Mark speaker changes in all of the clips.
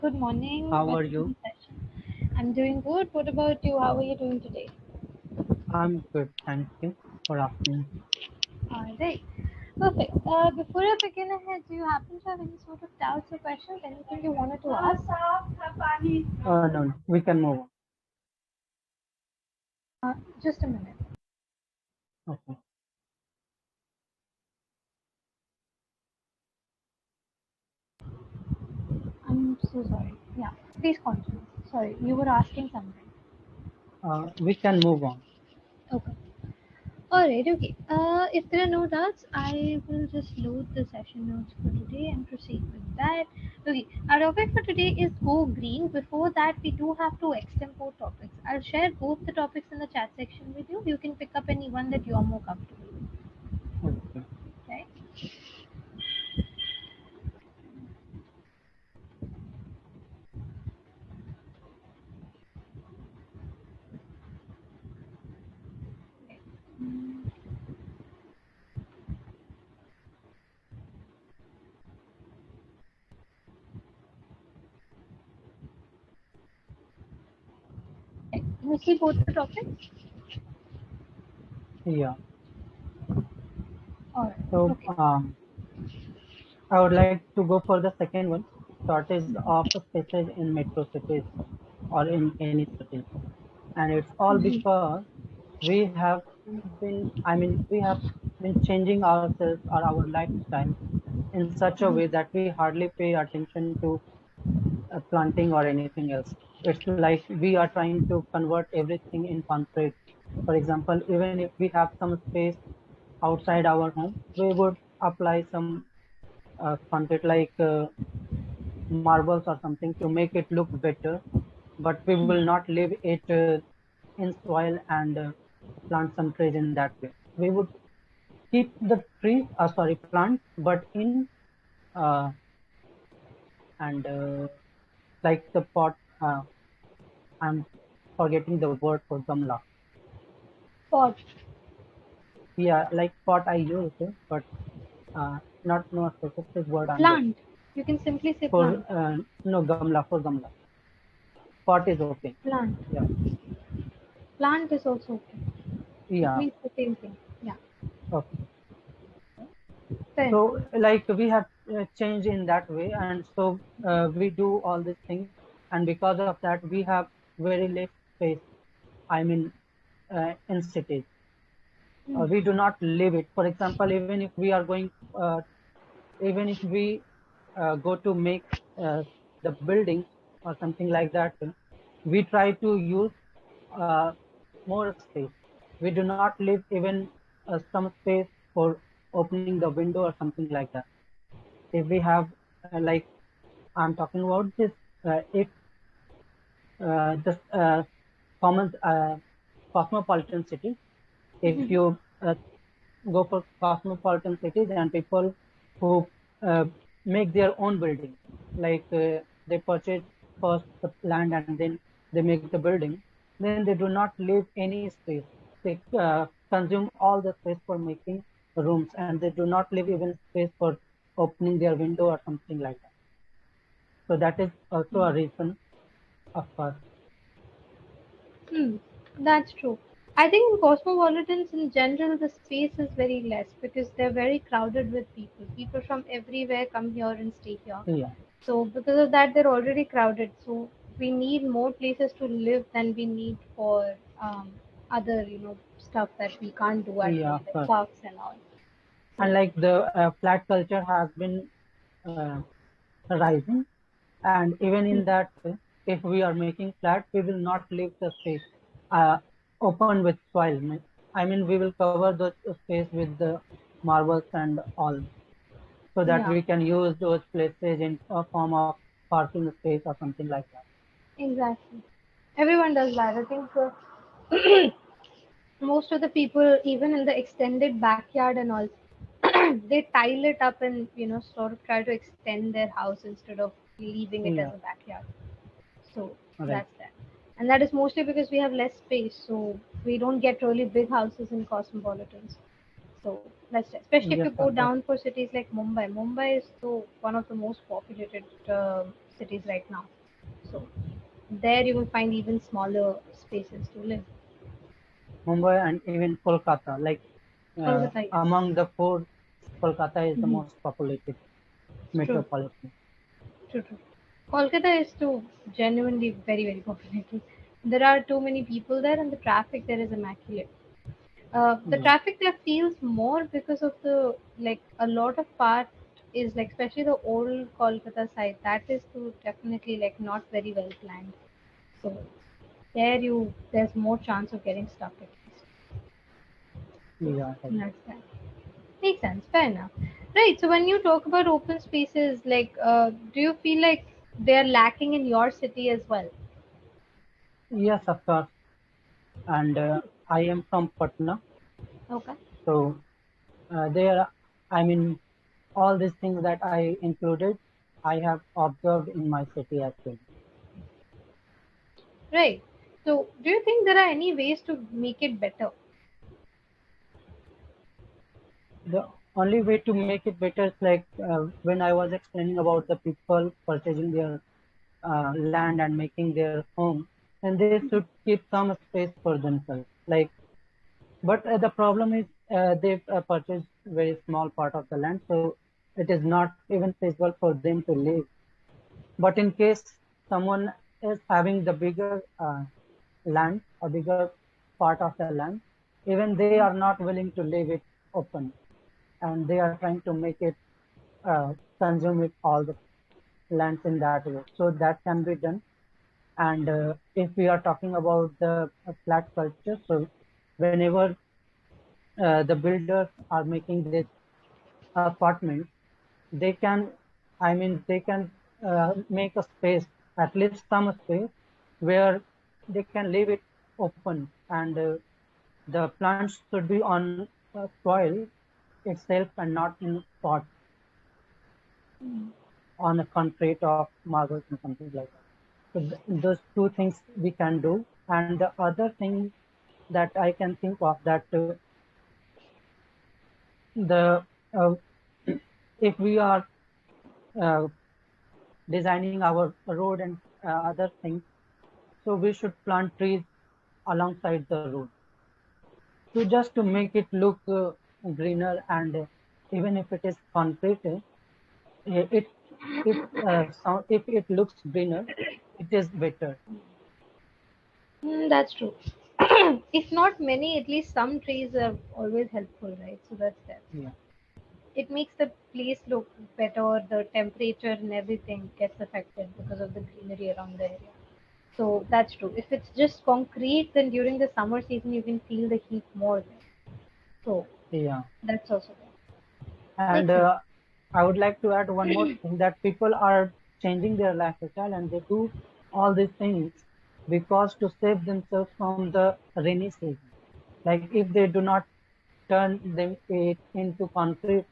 Speaker 1: Good morning.
Speaker 2: How are
Speaker 1: Welcome to
Speaker 2: you?
Speaker 1: the session. I'm doing good. What about you? How are you doing today?
Speaker 2: I'm good, thank you for asking.
Speaker 1: All right. Perfect. Before I begin ahead, do you happen to have any sort of doubts or questions? Anything you wanted to ask?
Speaker 2: No, we can move on.
Speaker 1: Just a minute.
Speaker 2: Okay.
Speaker 1: I'm so sorry. Yeah. Please continue. Sorry, you were asking something.
Speaker 2: We can move on.
Speaker 1: Okay. All right. Okay. If there are no doubts, I will just load the session notes for today and proceed with that. Okay. Our topic for today is go green. Before that, we do have to extempore topics. I'll share both the topics in the chat section with you. You can pick up any one that you are more comfortable with.
Speaker 2: Okay.
Speaker 1: Right? Okay. You see both the topics.
Speaker 2: Yeah.
Speaker 1: All right.
Speaker 2: So
Speaker 1: Okay.
Speaker 2: I would like to go for the second one. Shortage of the spaces in metro cities or in any city, and it's all because we have we have been changing ourselves or our lifestyle in such a way that we hardly pay attention to planting or anything else. It's like we are trying to convert everything in concrete. For example, even if we have some space outside our home, we would apply some concrete like marbles or something to make it look better, but we will not leave it in soil and plant some trees in that way. We would keep the trees, plants, but in uh, and like the pot. I'm forgetting the word for gamla.
Speaker 1: Pot.
Speaker 2: Yeah, like pot I use, but not no specific word I'm looking
Speaker 1: Plant. You can simply say
Speaker 2: for.
Speaker 1: plant.
Speaker 2: No gamla for gamla. Pot is okay.
Speaker 1: Plant.
Speaker 2: Yeah,
Speaker 1: Plant is also okay. It
Speaker 2: yeah,
Speaker 1: means the same thing. Yeah.
Speaker 2: okay.
Speaker 1: Fair enough.
Speaker 2: So like we have changed in that way, and so we do all these things, and because of that we have very less space. I mean, in cities,
Speaker 1: Hmm.
Speaker 2: we do not live it. For example, even if we are going, even if we go to make the buildings or something like that, we try to use uh, more space. We do not leave even some space for opening the window or something like that. If we have, like I'm talking about this, if the common cosmopolitan city, if you go for cosmopolitan cities and people who uh, make their own building, like they purchase first the land and then they make the building, then they do not leave any space. They consume all the space for making rooms, and they do not leave even space for opening their window or something like that. So that is also a reason, of course.
Speaker 1: Hmm, that's true. I think in cosmopolitans in general, the space is very less because they're very crowded with people. People from everywhere come here and stay here.
Speaker 2: Yeah,
Speaker 1: So because of that, they're already crowded. So we need more places to live than we need for other, stuff that we can't do at
Speaker 2: yeah,
Speaker 1: home,
Speaker 2: of
Speaker 1: like
Speaker 2: course.
Speaker 1: parks and all.
Speaker 2: And
Speaker 1: So
Speaker 2: like the flat culture has been uh, rising, and even in that, if we are making flat, we will not leave the space uh, open with soil. I mean, we will cover the space with the marbles and all, so that
Speaker 1: yeah,
Speaker 2: we can use those places in a form of parking space or something like that.
Speaker 1: exactly. Everyone does that. I think most of the people, even in the extended backyard and all, they tile it up and sort of try to extend their house instead of leaving it as
Speaker 2: Yeah,
Speaker 1: a backyard. So
Speaker 2: right.
Speaker 1: that's that. And that is mostly because we have less space, so we don't get really big houses in cosmopolitans. So that's it. Especially if
Speaker 2: Yes,
Speaker 1: you
Speaker 2: of
Speaker 1: go
Speaker 2: course.
Speaker 1: down for cities like Mumbai. Mumbai is one of the most populated cities right now. So there you will find even smaller spaces to live.
Speaker 2: Mumbai and even Kolkata. Like
Speaker 1: Kolkata, yes.
Speaker 2: among the four, Kolkata is the
Speaker 1: Hmm.
Speaker 2: most populated
Speaker 1: True,
Speaker 2: metropolitan.
Speaker 1: true, true. Kolkata is too genuinely very, very populated. There are too many people there, and the traffic there is immaculate. The
Speaker 2: Yeah,
Speaker 1: traffic there feels more because of the like a lot of part is like especially the old Kolkata side that is too definitely like not very well planned. So there you there's more chance of getting stuck at least. So
Speaker 2: yeah, right.
Speaker 1: that's that. Makes sense. Fair enough. Right. So when you talk about open spaces, like, do you feel like they're lacking in your city as well?
Speaker 2: Yes, of course. And I am from Patna,
Speaker 1: Okay.
Speaker 2: so there, I mean, all these things that I included, I have observed in my city as well.
Speaker 1: Right. So do you think there are any ways to make it better?
Speaker 2: The only way to make it better is like when I was explaining about the people purchasing their land and making their home, and they should keep some space for themselves. Like, but the problem is they've purchased very small part of the land, so it is not even feasible for them to live. But in case someone is having the bigger land, a bigger part of the land, even they are not willing to leave it open, and they are trying to make it consume it all the lands in that way. So that can be done. And if we are talking about the flat culture, so whenever the builders are making this apartment, they can, I mean, they can make a space, at least some space, where they can leave it open, and the plants should be on soil itself and not in pot on a concrete of marbles and something like that. So those two things we can do. And the other thing that I can think of that the if we are uh, designing our road and other things, so we should plant trees alongside the road to just to make it look greener, and even if it is concrete, it if it looks greener, it is better.
Speaker 1: That's true. If not many, at least some trees are always helpful, right? So that's that.
Speaker 2: Yeah,
Speaker 1: It makes the place look better. The temperature and everything gets affected because of the greenery around the area. So that's true. If it's just concrete, then during the summer season you can feel the heat more there. So
Speaker 2: yeah.
Speaker 1: that's also there.
Speaker 2: And
Speaker 1: Makes sense.
Speaker 2: I would like to add one more thing that people are changing their lifestyle and they do all these things because to save themselves from the rainy season. Like if they do not turn them it into concrete,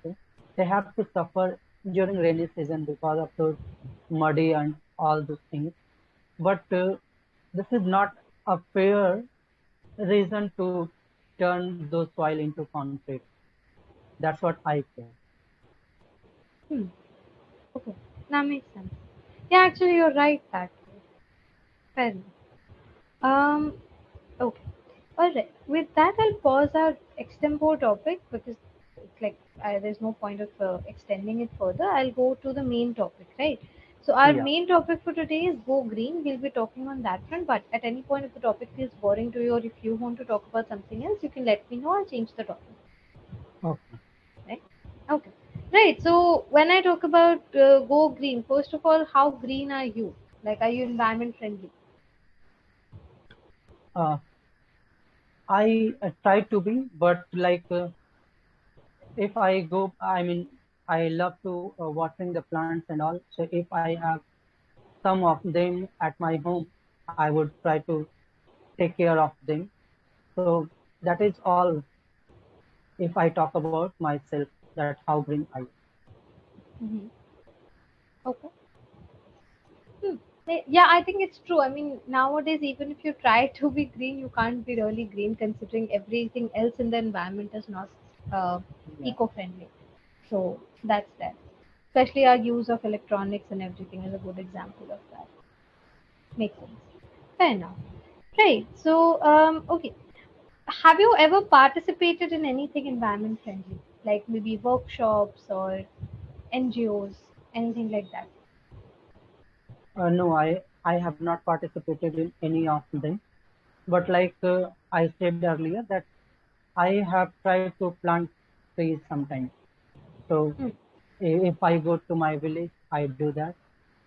Speaker 2: they have to suffer during rainy season because of those muddy and all those things. But this is not a fair reason to turn those soil into concrete. That's what I feel.
Speaker 1: Hmm. Okay, that makes sense. Yeah, actually, you're right. That fair enough. Okay. All right. With that, I'll pause our extempore topic because it's like there's no point of extending it further. I'll go to the main topic, right? So our
Speaker 2: Yeah.
Speaker 1: main topic for today is go green. We'll be talking on that front. But at any point, if the topic feels boring to you, or if you want to talk about something else, you can let me know. I'll change the topic.
Speaker 2: Okay.
Speaker 1: Right? Okay. Right. So when I talk about go green, first of all, how green are you? Like, are you environment friendly?
Speaker 2: Uh, I try to be, but like if I go, I mean, I love to watering the plants and all. So if I have some of them at my home, I would try to take care of them. So that is all. If I talk about myself, that how green I am.
Speaker 1: Mm-hmm. Okay. Hmm. Yeah, I think it's true. I mean, nowadays, even if you try to be green, you can't be really green considering everything else in the environment is not uh,
Speaker 2: Yeah.
Speaker 1: eco friendly. So that's that. especially our use of electronics and everything is a good example of that. Makes sense. Fair enough. Right. So, okay. Have you ever participated in anything environment friendly, like maybe workshops or NGOs, anything like that?
Speaker 2: No, I have not participated in any of them. But like I said earlier, that I have tried to plant trees sometimes. So
Speaker 1: Hmm.
Speaker 2: if I go to my village, I do that.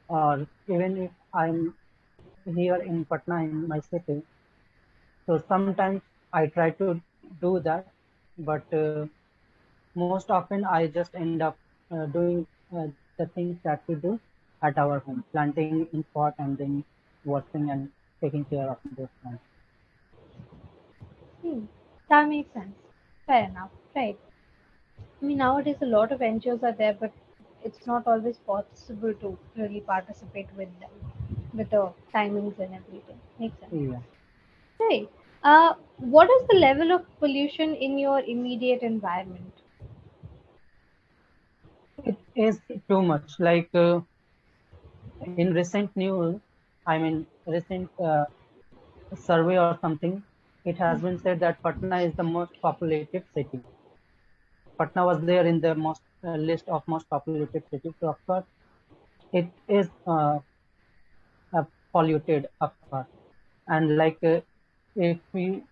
Speaker 2: Or even if I'm here in Patna, in my city, so sometimes I try to do that. But most often I just end up doing the things that we do at our home, planting in pot and then watering and taking care of those plants.
Speaker 1: Hmm. That makes sense. Fair enough. Right. I mean, nowadays a lot of NGOs are there, but it's not always possible to really participate with them, with the timings and everything. Makes sense.
Speaker 2: Yeah,
Speaker 1: Right. What is the level of pollution in your immediate environment?
Speaker 2: it is too much. Like in recent news, I mean recent survey or something, it has been said that Patna is the most populated city. Patna was there in the most list of most populated cities. So of course, it is polluted, of course. And like if we,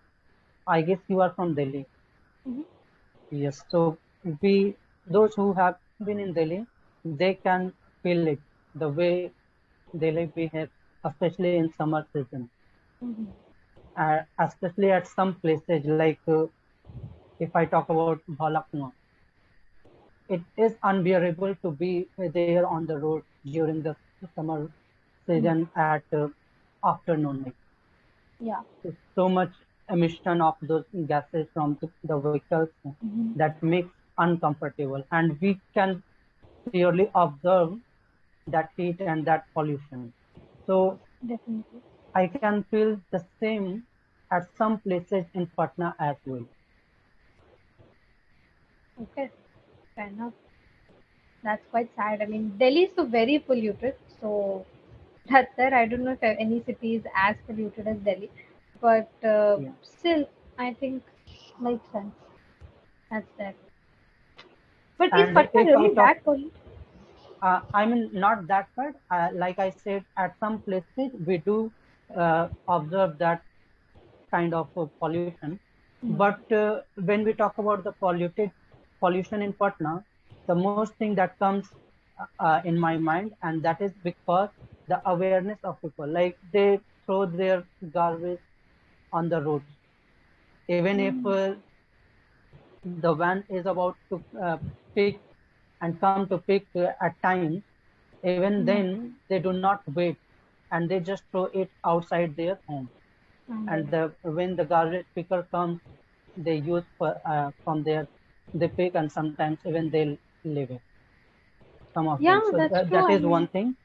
Speaker 2: I guess you are from Delhi.
Speaker 1: Mhm.
Speaker 2: Yes. So we, those who have been in Delhi, they can feel it the way Delhi behaves, especially in summer season.
Speaker 1: Mhm.
Speaker 2: Especially at some places like if I talk about Bhalakuma, it is unbearable to be there on the road during the summer
Speaker 1: Mhm.
Speaker 2: season at afternoon. Like,
Speaker 1: Yeah.
Speaker 2: so much emission of those gases from the vehicles
Speaker 1: Mhm.
Speaker 2: that makes uncomfortable, and we can clearly observe that heat and that pollution. So
Speaker 1: Definitely.
Speaker 2: I can feel the same at some places in Patna as well.
Speaker 1: Okay. Fair enough. That's quite sad. I mean, Delhi is so very polluted. So that's there. I don't know if any city is as polluted as Delhi, but
Speaker 2: Yeah.
Speaker 1: still, I think makes sense. That's there. But is
Speaker 2: And
Speaker 1: Patna
Speaker 2: if I
Speaker 1: really
Speaker 2: talk,
Speaker 1: that polluted?
Speaker 2: I mean, not that bad. Like I said, at some places we do observe that kind of pollution.
Speaker 1: Hmm.
Speaker 2: But when we talk about the pollution in Patna, the most thing that comes in my mind, and that is because the awareness of people, like they throw their garbage on the roads, even if
Speaker 1: Hmm.
Speaker 2: the van is about to pick and come to pick at times, even
Speaker 1: Hmm.
Speaker 2: then they do not wait and they just throw it outside their home.
Speaker 1: Okay.
Speaker 2: And when the garbage picker comes, they use from there, they pick and sometimes even they'll leave it, some of
Speaker 1: Yeah,
Speaker 2: them. So
Speaker 1: that's true.
Speaker 2: that
Speaker 1: I
Speaker 2: is one
Speaker 1: mean,
Speaker 2: thing.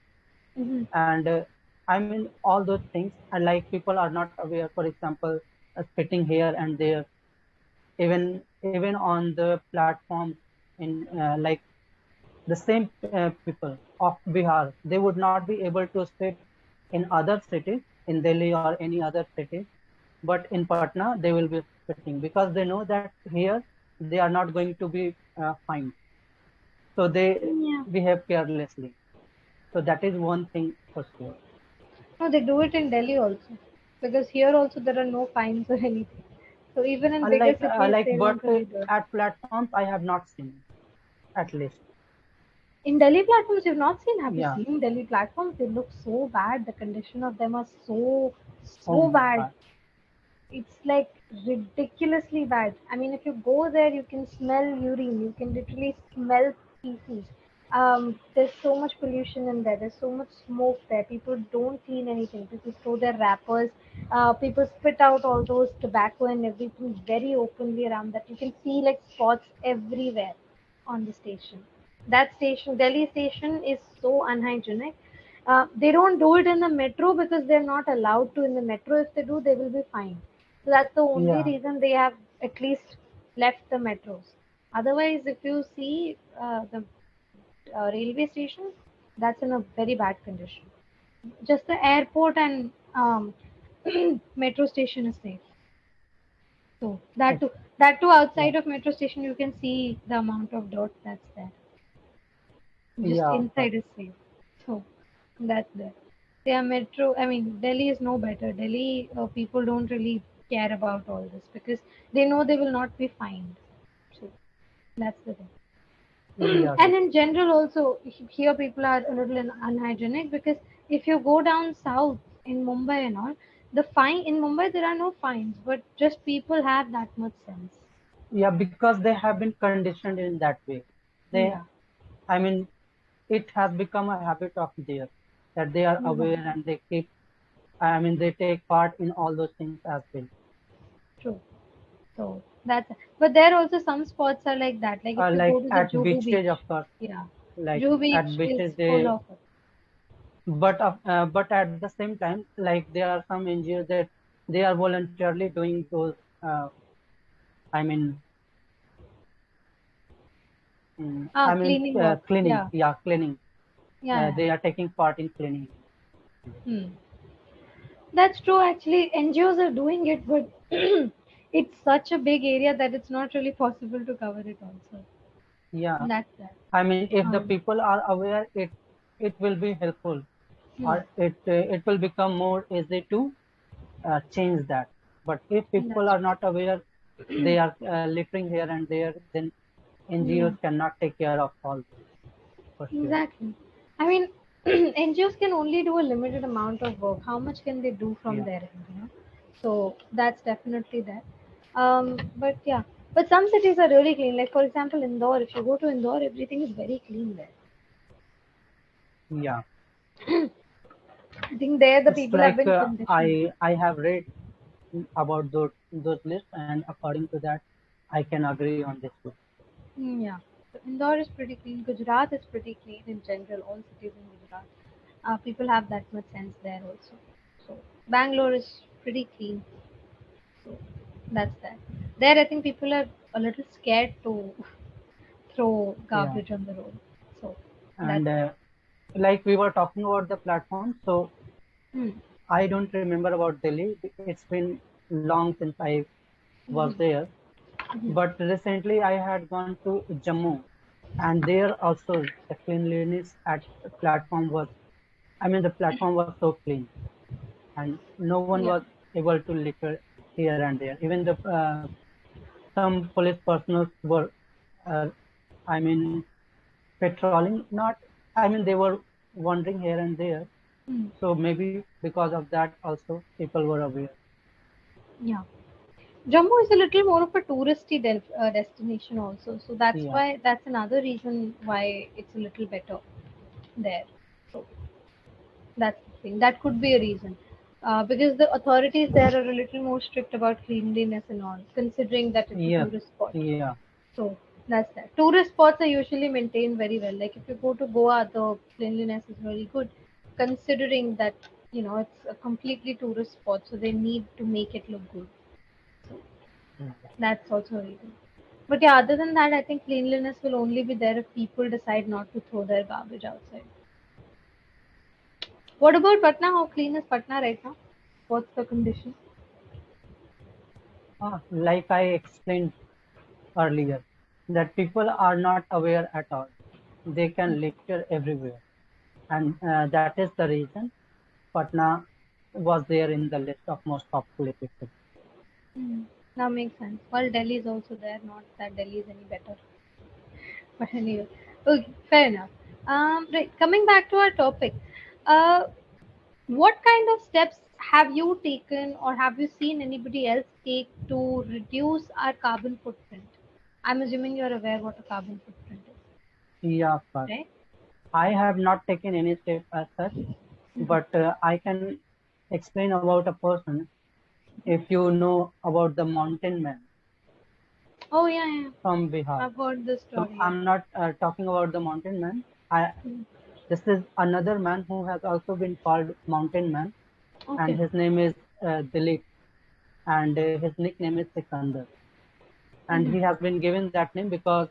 Speaker 1: hmm.
Speaker 2: And I mean, all those things, and like people are not aware, for example, spitting here and there, even on the platforms in like the same people of Bihar, they would not be able to sit in other cities, in Delhi or any other city, but in Patna they will be sitting because they know that here they are not going to be fined, so they
Speaker 1: Yeah.
Speaker 2: behave carelessly. So that is one thing for sure.
Speaker 1: No, they do it in Delhi also, because here also there are no fines or anything. So even in bigger cities, they
Speaker 2: But
Speaker 1: don't really do it.
Speaker 2: at platforms I have not seen, at least.
Speaker 1: In Delhi platforms, you've not seen. Have you
Speaker 2: Yeah.
Speaker 1: seen Delhi platforms? They look so bad. The condition of them are
Speaker 2: Oh
Speaker 1: so
Speaker 2: my
Speaker 1: bad.
Speaker 2: God.
Speaker 1: It's like ridiculously bad. I mean, if you go there, you can smell urine. You can literally smell feces. There's so much pollution in there. There's so much smoke there. People don't clean anything. People throw their wrappers. People spit out all those tobacco and everything very openly around that. You can see like spots everywhere on the station. That station, Delhi station, is so unhygienic. They don't do it in the metro because they're not allowed to in the metro. If they do, they will be fined. So that's the only
Speaker 2: Yeah.
Speaker 1: reason they have at least left the metros. Otherwise, if you see railway stations, that's in a very bad condition. Just the airport and metro station is safe. So that too
Speaker 2: Yeah,
Speaker 1: outside of metro station you can see the amount of dirt that's there. Just
Speaker 2: yeah, of course.
Speaker 1: inside is safe. So that's there. Yeah, metro. I mean, Delhi is no better. Delhi people don't really care about all this because they know they will not be fined. So that's the thing.
Speaker 2: Yeah,
Speaker 1: And
Speaker 2: right.
Speaker 1: in general, also here people are a little unhygienic because if you go down south in Mumbai and all, the fine in Mumbai there are no fines, but just people have that much sense.
Speaker 2: Yeah, because they have been conditioned in that way. They,
Speaker 1: Yeah,
Speaker 2: I mean, it has become a habit of theirs that they are
Speaker 1: yeah,
Speaker 2: aware and they keep, I mean, they take part in all those things as well.
Speaker 1: true. So that's but there also some spots are like that. Like if you go
Speaker 2: Like
Speaker 1: to the
Speaker 2: at
Speaker 1: Juhu
Speaker 2: beaches,
Speaker 1: beach,
Speaker 2: of course,
Speaker 1: yeah,
Speaker 2: like
Speaker 1: Juhu
Speaker 2: at
Speaker 1: beach is
Speaker 2: beaches,
Speaker 1: full
Speaker 2: they,
Speaker 1: of it.
Speaker 2: but at the same time, like there are some NGOs that they are voluntarily doing those, I mean,
Speaker 1: Ah, cleaning work.
Speaker 2: cleaning,
Speaker 1: Yeah,
Speaker 2: yeah, cleaning.
Speaker 1: yeah, yeah.
Speaker 2: They are taking part in cleaning.
Speaker 1: Hmm. That's true. Actually, NGOs are doing it, but it's such a big area that it's not really possible to cover it. Also,
Speaker 2: Yeah,
Speaker 1: that's that.
Speaker 2: I mean, if the
Speaker 1: Um,
Speaker 2: people are aware, it will be helpful,
Speaker 1: hmm.
Speaker 2: or it will become more easy to change that. But if people
Speaker 1: That's
Speaker 2: are not aware, they are littering here and there, then
Speaker 1: yeah,
Speaker 2: NGOs cannot take care of all this for sure.
Speaker 1: exactly. I mean, NGOs can only do a limited amount of work. How much can they do from
Speaker 2: Yeah,
Speaker 1: their end? So that's definitely there. But yeah, but some cities are really clean. Like for example, Indore. If you go to Indore, everything is very clean there.
Speaker 2: yeah.
Speaker 1: I think there the
Speaker 2: It's
Speaker 1: people have
Speaker 2: like
Speaker 1: been conditioned.
Speaker 2: I have read about those lists, and according to that, I can agree on this too.
Speaker 1: Yeah. So Indore is pretty clean. Gujarat is pretty clean in general. All cities in Gujarat. People have that much sense there also. So Bangalore is pretty clean. So that's that. There, I think people are a little scared to throw
Speaker 2: Yeah,
Speaker 1: garbage on the road. So
Speaker 2: and
Speaker 1: that's that.
Speaker 2: like we were talking about the platform, so
Speaker 1: Hmm.
Speaker 2: I don't remember about Delhi. It's been long since I was
Speaker 1: Hmm.
Speaker 2: there.
Speaker 1: Hmm.
Speaker 2: But recently I had gone to Jammu, and there also the cleanliness at the platform was, I mean, the platform was so clean, and no one
Speaker 1: Yeah.
Speaker 2: was able to litter here and there. Even the some police personnel were, uh, I mean, patrolling. Not, I mean, they were wandering here and there.
Speaker 1: Hmm.
Speaker 2: So maybe because of that, also people were aware.
Speaker 1: Yeah. Jammu is a little more of a touristy destination also. So that's
Speaker 2: Yeah,
Speaker 1: why that's another reason why it's a little better there. So that's the thing. That could be a reason. Because the authorities there are a little more strict about cleanliness and all, considering that it's a
Speaker 2: yes,
Speaker 1: tourist spot.
Speaker 2: yeah,
Speaker 1: So that's that. Tourist spots are usually maintained very well. Like if you go to Goa, the cleanliness is very good, considering that it's a completely tourist spot, so they need to make it look good. So that's also a reason. But yeah, other than that, I think cleanliness will only be there if people decide not to throw their garbage outside. What about Patna? How clean is Patna right now? What's the condition?
Speaker 2: like I explained earlier, that people are not aware at all. They can litter everywhere, and that is the reason Patna was there in the list of most populated cities.
Speaker 1: Hmm. That makes sense. Well, Delhi is also there. Not that Delhi is any better. But anyway, okay, fair enough. Right, coming back to our topic, uh, what kind of steps have you taken or have you seen anybody else take to reduce our carbon footprint? I'm assuming you're aware what a carbon footprint is,
Speaker 2: Yeah, but
Speaker 1: right?
Speaker 2: I have not taken any step as such, but I can explain about a person. If you know about the mountain man
Speaker 1: Oh yeah, yeah.
Speaker 2: from Bihar,
Speaker 1: I've heard this
Speaker 2: so
Speaker 1: story. Yeah.
Speaker 2: I'm not talking about the mountain man. I
Speaker 1: Mm.
Speaker 2: This is another man who has also been called mountain man, and
Speaker 1: Okay.
Speaker 2: his name is Dilip, and his nickname is Sikandar. And he
Speaker 1: Mm.
Speaker 2: has been given that name because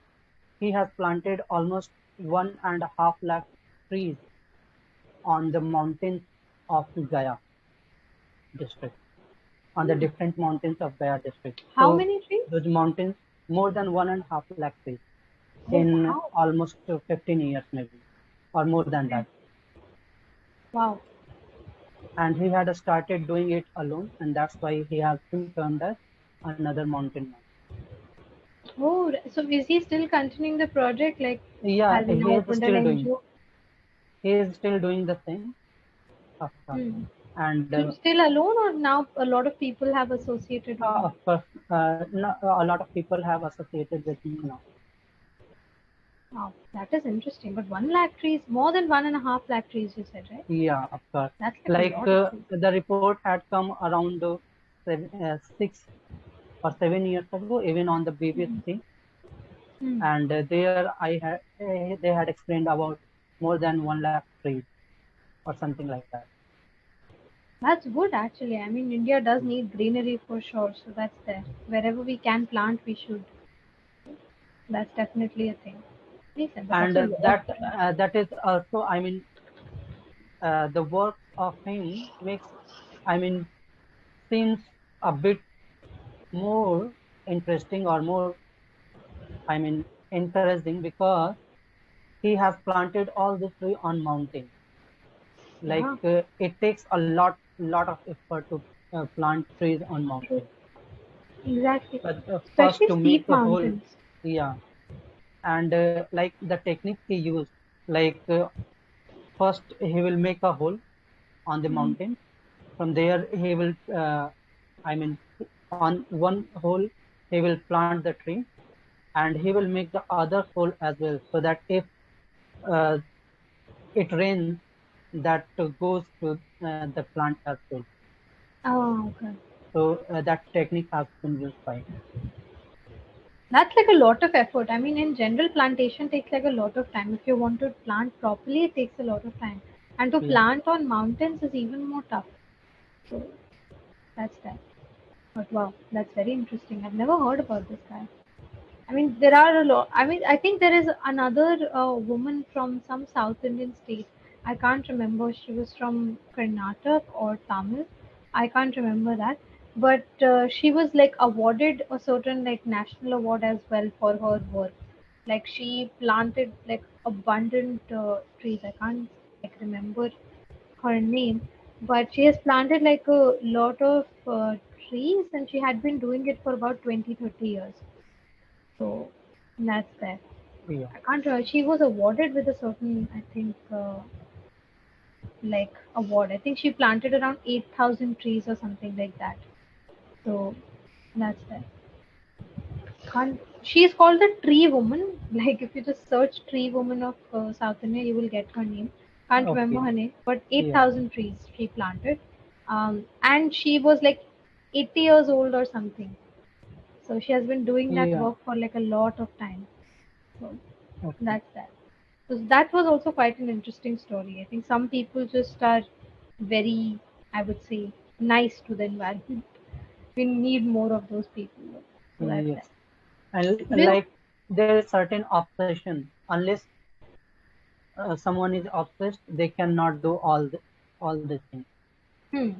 Speaker 2: he has planted almost 1.5 lakh trees on the mountains of Gaya district, on the
Speaker 1: Hmm.
Speaker 2: different mountains of Gaya district.
Speaker 1: How
Speaker 2: So
Speaker 1: many trees?
Speaker 2: those mountains, more than 1.5 lakh trees
Speaker 1: Oh
Speaker 2: in
Speaker 1: wow.
Speaker 2: almost 15 years maybe, or more than
Speaker 1: Okay.
Speaker 2: that.
Speaker 1: Wow.
Speaker 2: And he had started doing it alone, and that's why he has been termed as another mountain man.
Speaker 1: Oh, so is he still continuing the project? Like,
Speaker 2: Yeah,
Speaker 1: has he
Speaker 2: he
Speaker 1: now
Speaker 2: is
Speaker 1: opened an
Speaker 2: still doing.
Speaker 1: NGO?
Speaker 2: He is still doing the same, of course.
Speaker 1: Hmm.
Speaker 2: And
Speaker 1: So still alone, or now a lot of people have associated with
Speaker 2: of
Speaker 1: him?
Speaker 2: course, a lot of people have associated with him now.
Speaker 1: Wow, that is interesting. But 1 lakh trees, more than 1.5 lakh trees, you said, right?
Speaker 2: Yeah, of course.
Speaker 1: That's like a
Speaker 2: Like
Speaker 1: lot of trees.
Speaker 2: the report had come around 6 or 7 years ago, even on the
Speaker 1: Hmm.
Speaker 2: BBC,
Speaker 1: Hmm.
Speaker 2: and there they had explained about more than 1 lakh trees or something like that.
Speaker 1: That's good actually. I mean, India does need greenery for sure, so that's there. Wherever we can plant, we should. That's definitely a thing. Listen, but that's
Speaker 2: And
Speaker 1: a lot of trees.
Speaker 2: that is also, I mean, the work of him makes, I mean, seems a bit more interesting or more, I mean, encouraging, because he has planted all this tree on mountain. Like
Speaker 1: Yeah,
Speaker 2: it takes a lot of effort to plant trees on
Speaker 1: true.
Speaker 2: mountain.
Speaker 1: Exactly.
Speaker 2: But first
Speaker 1: Especially
Speaker 2: to make
Speaker 1: steep
Speaker 2: a hole,
Speaker 1: mountains.
Speaker 2: yeah, and like the technique he used, like first he will make a hole on the
Speaker 1: Hmm.
Speaker 2: mountain. From there he will, I mean, on one hole he will plant the tree, and he will make the other hole as well, so that if uh, it rains, that goes to the plant as well.
Speaker 1: Oh, okay.
Speaker 2: So that technique has been used by him.
Speaker 1: That's like a lot of effort. I mean, in general, plantation takes like a lot of time. If you want to plant properly, it takes a lot of time. And to
Speaker 2: Yeah,
Speaker 1: plant on mountains is even more tough. So that's that. But wow, that's very interesting. I've never heard about this guy. I mean, there are a lot. I mean, I think there is another woman from some South Indian state. I can't remember. She was from Karnataka or Tamil. I can't remember that. But she was like awarded a certain like national award as well for her work. Like she planted like abundant trees. I can't like remember her name, but she has planted like a lot of trees, and she had been doing it for about 20-30 years. So that's that.
Speaker 2: yeah,
Speaker 1: I can't remember. She was awarded with a certain, I think, like award. I think she planted around 8,000 trees or something like that. So that's that. Can't. She is called the Tree Woman. Like if you just search Tree Woman of South India, you will get her name. Can't remember
Speaker 2: okay,
Speaker 1: her name, but
Speaker 2: yeah,
Speaker 1: 8,000 trees she planted, and she was like 80 years old or something. So she has been doing that
Speaker 2: yeah,
Speaker 1: work for like a lot of time. So
Speaker 2: okay,
Speaker 1: that's that. So that was also quite an interesting story. I think some people just are very, I would say, nice to the environment. We need more of those people. So that's that.
Speaker 2: yes. And
Speaker 1: Will,
Speaker 2: like there is certain obsession. Unless someone is obsessed, they cannot do all these things.
Speaker 1: hmm.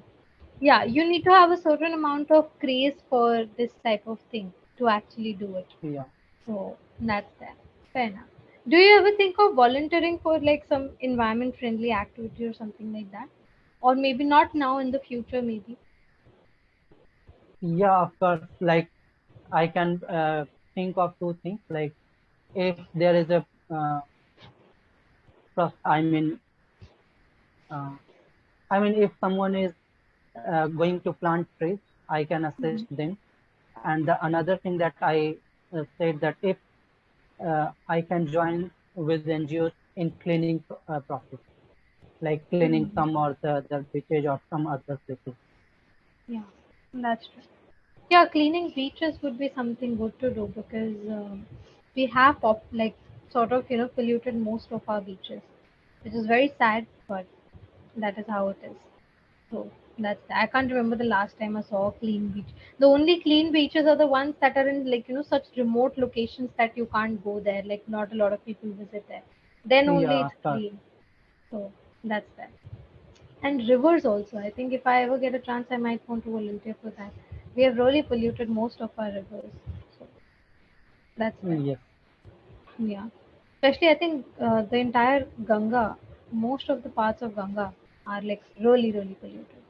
Speaker 1: Yeah, you need to have a certain amount of craze for this type of thing to actually do it.
Speaker 2: Yeah.
Speaker 1: So that's that. Fair enough. Do you ever think of volunteering for like some environment friendly activity or something like that? Or maybe not now, in the future, maybe.
Speaker 2: Yeah, of course. Like I can think of two things. Like if there is a I mean, uh, I mean, if someone is going to plant trees, I can assist
Speaker 1: Mhm.
Speaker 2: them. And the another thing that I said, that if I can join with NGOs in cleaning process, like cleaning
Speaker 1: Hmm.
Speaker 2: some or the other beaches or some other places.
Speaker 1: Yeah, that's true. Yeah, cleaning beaches would be something good to do because we have like sort of polluted most of our beaches, which is very sad, but that is how it is. So I can't remember the last time I saw a clean beach. The only clean beaches are the ones that are in like such remote locations that you can't go there. Like not a lot of people visit there. Then only
Speaker 2: Yeah,
Speaker 1: it's
Speaker 2: of course.
Speaker 1: clean. So that's that. And rivers also. I think if I ever get a chance, I might want to volunteer for that. We have really polluted most of our rivers. So that's that.
Speaker 2: Yes.
Speaker 1: Yeah. Especially, I think the entire Ganga, most of the parts of Ganga are like really, really polluted.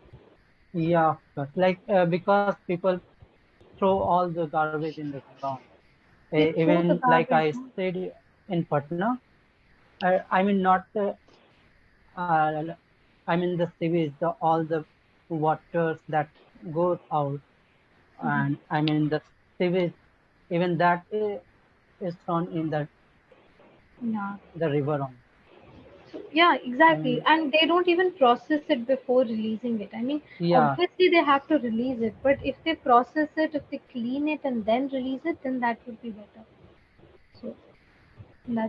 Speaker 2: Yeah, of course. Like because people throw all the garbage in the Ganga.
Speaker 1: They throw the
Speaker 2: Even like
Speaker 1: garbage.
Speaker 2: I
Speaker 1: Huh?
Speaker 2: stayed in Patna. I mean not I mean the sewage, the all the waters that goes out,
Speaker 1: Mhm.
Speaker 2: and I mean the sewage, even that is thrown in
Speaker 1: Yeah.
Speaker 2: the river only.
Speaker 1: So, yeah,
Speaker 2: I
Speaker 1: exactly.
Speaker 2: mean,
Speaker 1: And they don't even process it before releasing it. I mean,
Speaker 2: yeah,
Speaker 1: obviously they have to release it, but if they process it, if they clean it and then release it, then that would be better.